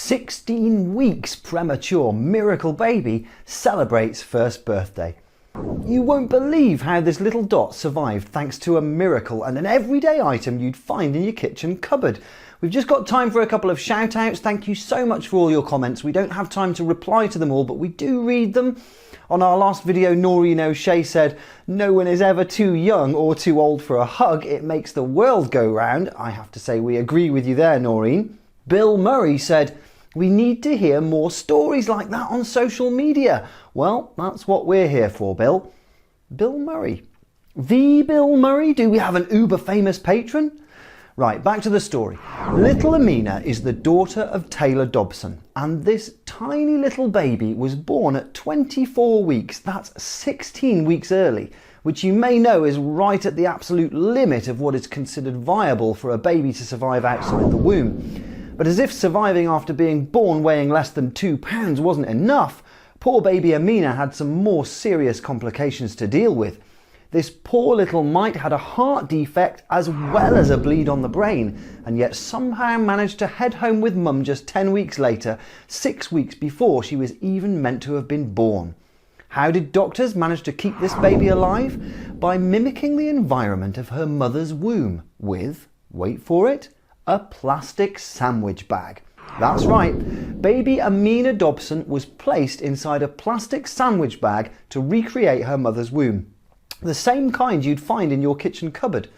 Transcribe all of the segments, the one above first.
16 weeks premature miracle baby celebrates first birthday. You won't believe how this little dot survived thanks to a miracle and an everyday item you'd find in your kitchen cupboard. We've just got time for a couple of shout outs. Thank you so much for all your comments. We don't have time to reply to them all, but we do read them. On our last video, Noreen O'Shea said, "No one is ever too young or too old for a hug. It makes the world go round." I have to say we agree with you there, Noreen. Bill Murray said, "We need to hear more stories like that on social media." Well, that's what we're here for, Bill. Bill Murray. The Bill Murray? Do we have an uber famous patron? Right, back to the story. Little Amina is the daughter of Taylor Dobson, and this tiny little baby was born at 24 weeks. That's 16 weeks early, which you may know is right at the absolute limit of what is considered viable for a baby to survive outside the womb. But as if surviving after being born weighing less than 2 pounds wasn't enough, poor baby Amina had some more serious complications to deal with. This poor little mite had a heart defect as well as a bleed on the brain, and yet somehow managed to head home with mum just 10 weeks later, 6 weeks before she was even meant to have been born. How did doctors manage to keep this baby alive? By mimicking the environment of her mother's womb with, wait for it, a plastic sandwich bag. That's right, baby Amina Dobson was placed inside a plastic sandwich bag to recreate her mother's womb. The same kind you'd find in your kitchen cupboard.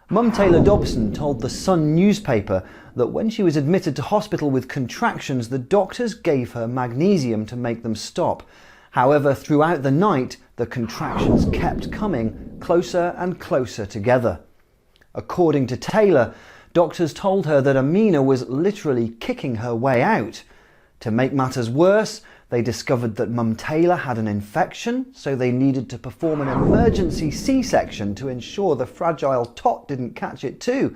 Mum Taylor Dobson told the Sun newspaper that when she was admitted to hospital with contractions, the doctors gave her magnesium to make them stop. However, throughout the night, the contractions kept coming closer and closer together. According to Taylor, doctors told her that Amina was literally kicking her way out. To make matters worse, they discovered that Mum Taylor had an infection, so they needed to perform an emergency C-section to ensure the fragile tot didn't catch it too.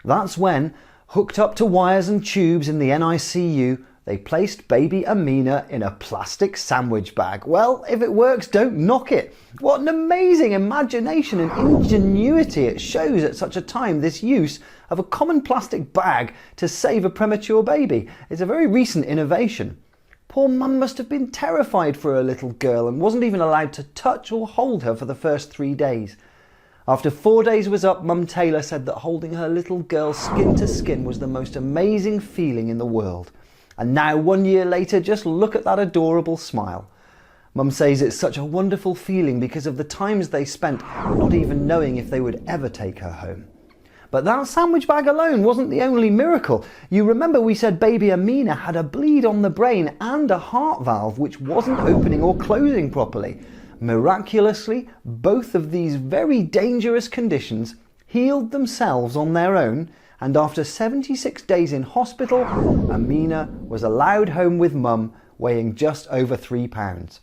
That's when, hooked up to wires and tubes in the NICU, they placed baby Amina in a plastic sandwich bag. Well, if it works, don't knock it. What an amazing imagination and ingenuity it shows at such a time, this use of a common plastic bag to save a premature baby. It's a very recent innovation. Poor mum must have been terrified for her little girl and wasn't even allowed to touch or hold her for the first 3 days. After 4 days was up, Mum Taylor said that holding her little girl skin to skin was the most amazing feeling in the world. And now 1 year later, just look at that adorable smile. Mum says it's such a wonderful feeling because of the times they spent not even knowing if they would ever take her home. But that sandwich bag alone wasn't the only miracle. You remember we said baby Amina had a bleed on the brain and a heart valve which wasn't opening or closing properly. Miraculously, both of these very dangerous conditions healed themselves on their own, and after 76 days in hospital, Amina was allowed home with mum, weighing just over 3 pounds.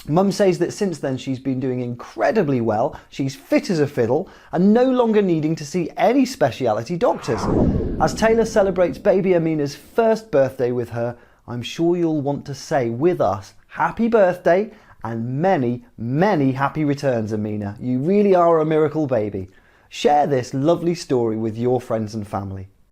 Mum says that since then she's been doing incredibly well, she's fit as a fiddle and no longer needing to see any speciality doctors. As Taylor celebrates baby Amina's first birthday with her, I'm sure you'll want to say with us, happy birthday and many, many happy returns, Amina. You really are a miracle baby. Share this lovely story with your friends and family.